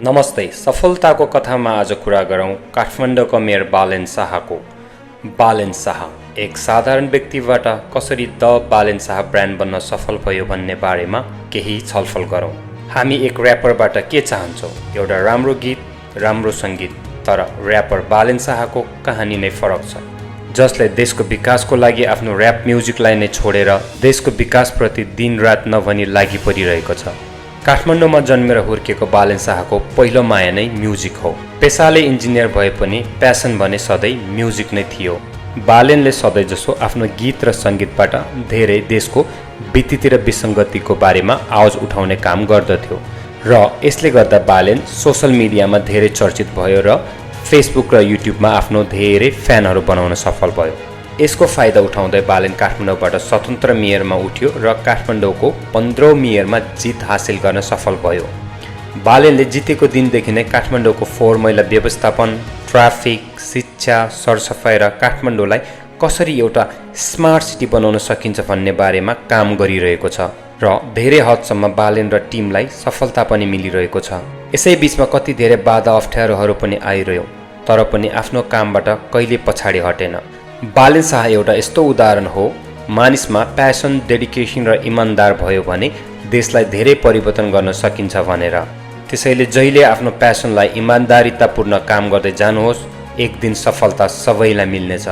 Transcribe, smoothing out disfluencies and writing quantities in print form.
नमस्ते। सफलताको कथामा आज कुरा गरौँ काठमाडौँको मेयर बालेन शाहको। बालेन शाह एक साधारण व्यक्तिबाट कसरी द बालेन शाह ब्रान्ड बन्न सफल भयो भन्ने बारेमा केही छलफल गरौँ। हामी एक र्यापरबाट के चाहन्छौँ? एउटा राम्रो गीत, राम्रो सङ्गीत। तर र्यापर बालेन शाहको कहानी नै फरक छ, जसले देशको विकासको लागि आफ्नो र्याप म्युजिकलाई नै छोडेर देशको विकासप्रति दिनरात नभनी लागि परिरहेको छ। काठमाडौँमा जन्मेर हुर्केको बालेन शाहको पहिलो माया नै म्युजिक हो। पेसाले इन्जिनियर भए पनि प्यासन भने सधैँ म्युजिक नै थियो। बालेनले सधैँजसो आफ्नो गीत र सङ्गीतबाट धेरै देशको वित्तीय र विसङ्गतिको बारेमा आवाज उठाउने काम गर्दथ्यो र यसले गर्दा बालेन सोसल मिडियामा धेरै चर्चित भयो र फेसबुक र युट्युबमा आफ्नो धेरै फ्यानहरू बनाउन सफल भयो। यसको फाइदा उठाउँदै बालेन काठमाडौँबाट स्वतन्त्र मेयरमा उठ्यो र काठमाडौँको 15औं मेयरमा जित हासिल गर्न सफल भयो। बालेनले जितेको दिनदेखि नै काठमाडौँको फोहोर मैला व्यवस्थापन, ट्राफिक, शिक्षा, सरसफाइ र काठमाडौँलाई कसरी एउटा स्मार्ट सिटी बनाउन सकिन्छ भन्ने बारेमा काम गरिरहेको छ र धेरै हदसम्म बालेन र टिमलाई सफलता पनि मिलिरहेको छ। यसै बीचमा कति धेरै बाधा अप्ठ्यारोहरू पनि आइरह्यो, तर पनि आफ्नो कामबाट कहिले पछाडि हटेन। बालेन शाह एउटा यस्तो उदाहरण हो, मानिसमा प्यासन, डेडिकेसन र इमान्दार भयो भने देशलाई धेरै परिवर्तन गर्न सकिन्छ भनेर। त्यसैले जहिले आफ्नो प्यासनलाई इमान्दारितापूर्ण काम गर्दै जानुहोस्, एक दिन सफलता सबैलाई मिल्नेछ।